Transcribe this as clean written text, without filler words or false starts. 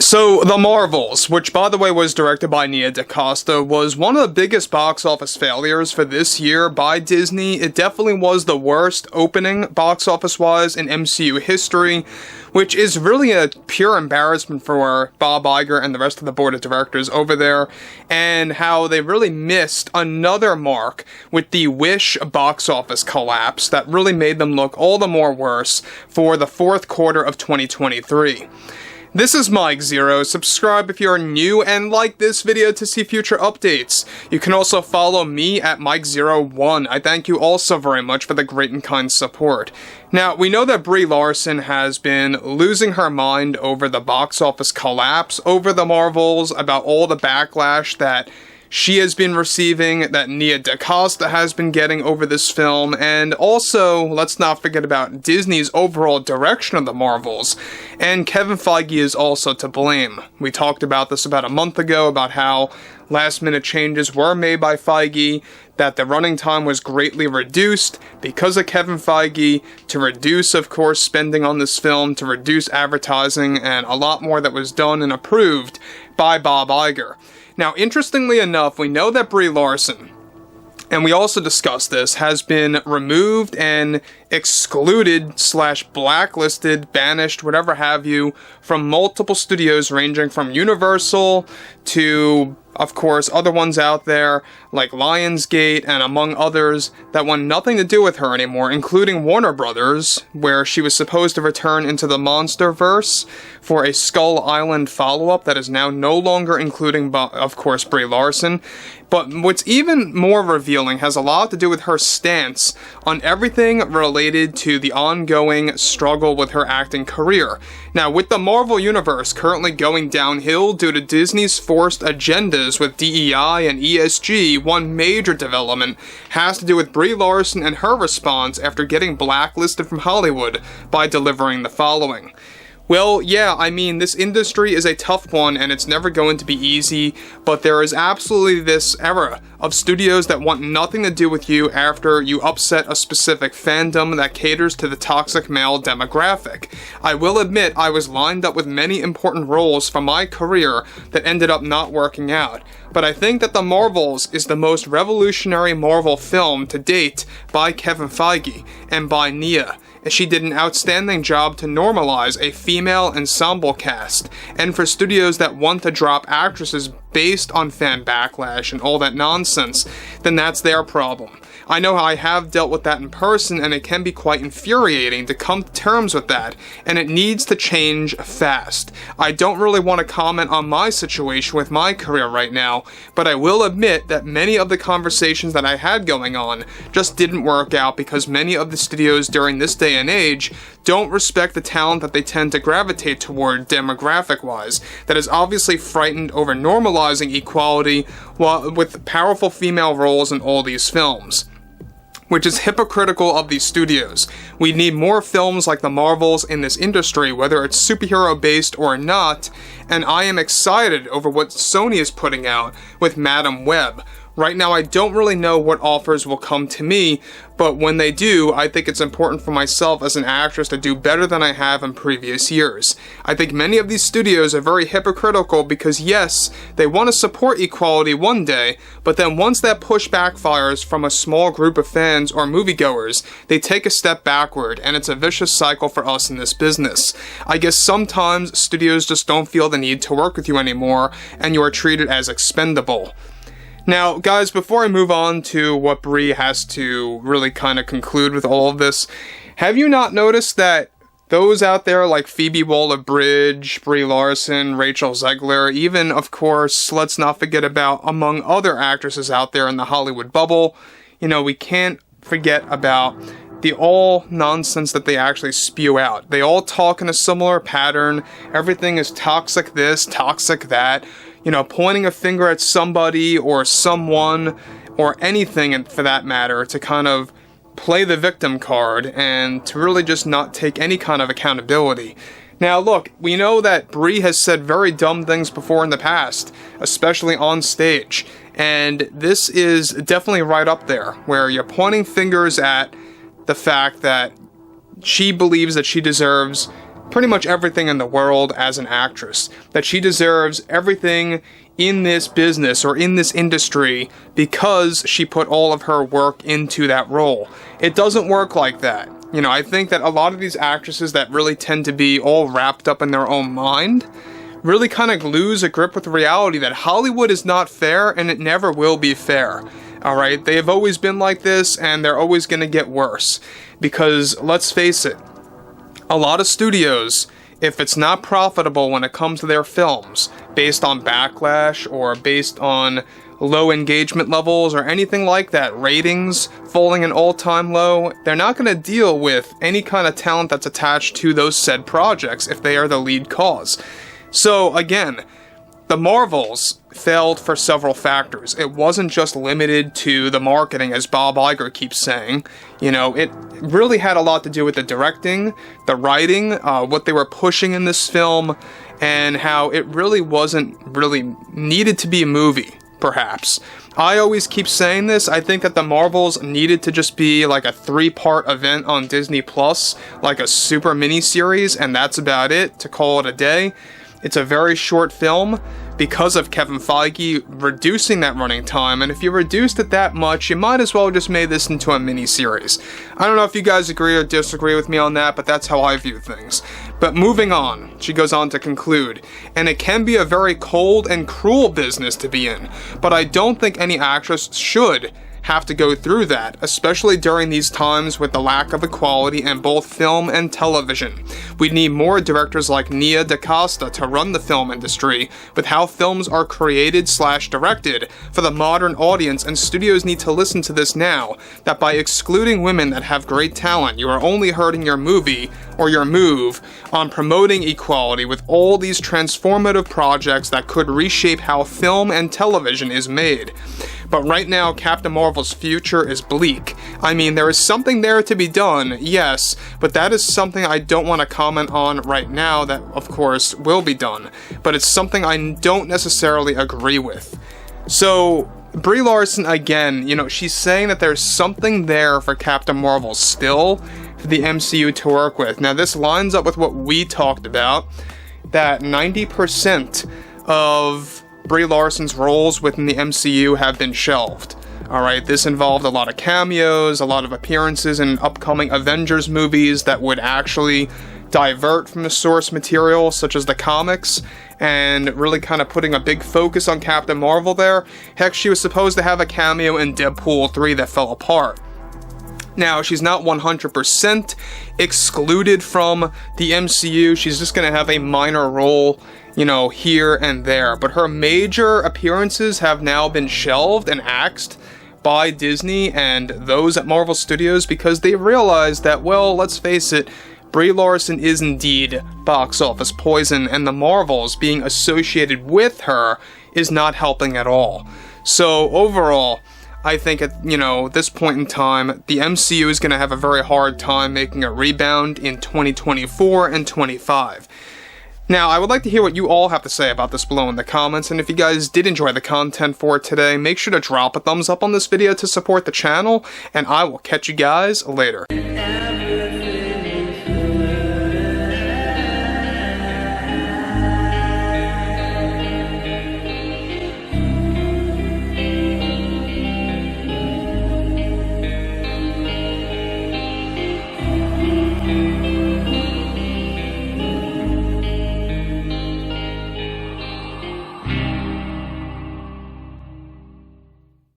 So, The Marvels, which by the way was directed by Nia DaCosta, was one of the biggest box office failures for this year by Disney. It definitely was the worst opening box office-wise in MCU history, which is really a pure embarrassment for Bob Iger and the rest of the board of directors over there, and how they really missed another mark with the Wish box office collapse that really made them look all the more worse for the fourth quarter of 2023. This is Mike Zero. Subscribe if you're new and like this video to see future updates. You can also follow me at Mike01. I thank you all so very much for the great and kind support. Now, we know that Brie Larson has been losing her mind over the box office collapse over The Marvels, about all the backlash that she has been receiving, that Nia DaCosta has been getting over this film, and also, let's not forget about Disney's overall direction of The Marvels, and Kevin Feige is also to blame. We talked about this about a month ago, about how last-minute changes were made by Feige, that the running time was greatly reduced because of Kevin Feige, to reduce, of course, spending on this film, to reduce advertising, and a lot more that was done and approved by Bob Iger. Now, interestingly enough, we know that Brie Larson, and we also discussed this, has been removed and excluded / blacklisted, banished, whatever have you, from multiple studios ranging from Universal to, of course, other ones out there like Lionsgate and among others that want nothing to do with her anymore, including Warner Brothers, where she was supposed to return into the Monsterverse for a Skull Island follow-up that is now no longer including, of course, Brie Larson. But what's even more revealing has a lot to do with her stance on everything related to the ongoing struggle with her acting career. Now, with the Marvel Universe currently going downhill due to Disney's forced agendas with DEI and ESG, one major development has to do with Brie Larson and her response after getting blacklisted from Hollywood by delivering the following. Well, yeah, I mean, this industry is a tough one and it's never going to be easy, but there is absolutely this era of studios that want nothing to do with you after you upset a specific fandom that caters to the toxic male demographic. I will admit I was lined up with many important roles from my career that ended up not working out, but I think that The Marvels is the most revolutionary Marvel film to date by Kevin Feige and by Nia. She did an outstanding job to normalize a female ensemble cast, and for studios that want to drop actresses based on fan backlash and all that nonsense, then that's their problem. I know I have dealt with that in person, and it can be quite infuriating to come to terms with that, and it needs to change fast. I don't really want to comment on my situation with my career right now, but I will admit that many of the conversations that I had going on just didn't work out because many of the studios during this day and age don't respect the talent that they tend to gravitate toward demographic-wise, that is obviously frightened over normalizing equality while with powerful female roles in all these films, which is hypocritical of these studios. We need more films like The Marvels in this industry, whether it's superhero-based or not, and I am excited over what Sony is putting out with Madam Web. Right now, I don't really know what offers will come to me, but when they do, I think it's important for myself as an actress to do better than I have in previous years. I think many of these studios are very hypocritical because yes, they want to support equality one day, but then once that push backfires from a small group of fans or moviegoers, they take a step backward, and it's a vicious cycle for us in this business. I guess sometimes studios just don't feel the need to work with you anymore, and you are treated as expendable. Now, guys, before I move on to what Brie has to really kind of conclude with all of this, have you not noticed that those out there like Phoebe Waller-Bridge, Brie Larson, Rachel Zegler, even, of course, let's not forget about among other actresses out there in the Hollywood bubble, you know, we can't forget about the all nonsense that they actually spew out. They all talk in a similar pattern. Everything is toxic this, toxic that. You know, pointing a finger at somebody or someone or anything for that matter to kind of play the victim card and to really just not take any kind of accountability. Now look, we know that Brie has said very dumb things before in the past, especially on stage, and this is definitely right up there, where you're pointing fingers at the fact that she believes that she deserves pretty much everything in the world as an actress, that she deserves everything in this business or in this industry because she put all of her work into that role. It doesn't work like that. You know, I think that a lot of these actresses that really tend to be all wrapped up in their own mind really kind of lose a grip with reality that Hollywood is not fair and it never will be fair. Alright, they have always been like this and they're always going to get worse. Because, let's face it, a lot of studios, if it's not profitable when it comes to their films, based on backlash or based on low engagement levels or anything like that, ratings falling an all-time low, they're not going to deal with any kind of talent that's attached to those said projects if they are the lead cause. So, again, the Marvels failed for several factors. It wasn't just limited to the marketing, as Bob Iger keeps saying. You know, it really had a lot to do with the directing, the writing, what they were pushing in this film, and how it really wasn't really needed to be a movie, perhaps. I always keep saying this, I think that the Marvels needed to just be like a 3-part event on Disney+, like a super mini-series, and that's about it, to call it a day. It's a very short film because of Kevin Feige reducing that running time, and if you reduced it that much, you might as well just made this into a mini-series. I don't know if you guys agree or disagree with me on that, but that's how I view things. But moving on, she goes on to conclude, and it can be a very cold and cruel business to be in, but I don't think any actress should have to go through that, especially during these times with the lack of equality in both film and television. We need more directors like Nia DaCosta to run the film industry with how films are created/directed for the modern audience, and studios need to listen to this now, that by excluding women that have great talent, you are only hurting your movie or your move on promoting equality with all these transformative projects that could reshape how film and television is made. But right now, Captain Marvel's future is bleak. I mean, there is something there to be done, yes, but that is something I don't want to comment on right now that, of course, will be done. But it's something I don't necessarily agree with. So, Brie Larson, again, you know, she's saying that there's something there for Captain Marvel still for the MCU to work with. Now, this lines up with what we talked about, that 90% of Brie Larson's roles within the MCU have been shelved. Alright, this involved a lot of cameos, a lot of appearances in upcoming Avengers movies that would actually divert from the source material, such as the comics, and really kind of putting a big focus on Captain Marvel there. Heck, she was supposed to have a cameo in Deadpool 3 that fell apart. Now, she's not 100% excluded from the MCU, she's just going to have a minor role, you know, here and there. But her major appearances have now been shelved and axed by Disney and those at Marvel Studios because they realized that, well, let's face it, Brie Larson is indeed box office poison, and the Marvels being associated with her is not helping at all. So, overall, I think at, you know, this point in time, the MCU is going to have a very hard time making a rebound in 2024 and 25. Now, I would like to hear what you all have to say about this below in the comments, and if you guys did enjoy the content for today, make sure to drop a thumbs up on this video to support the channel, and I will catch you guys later.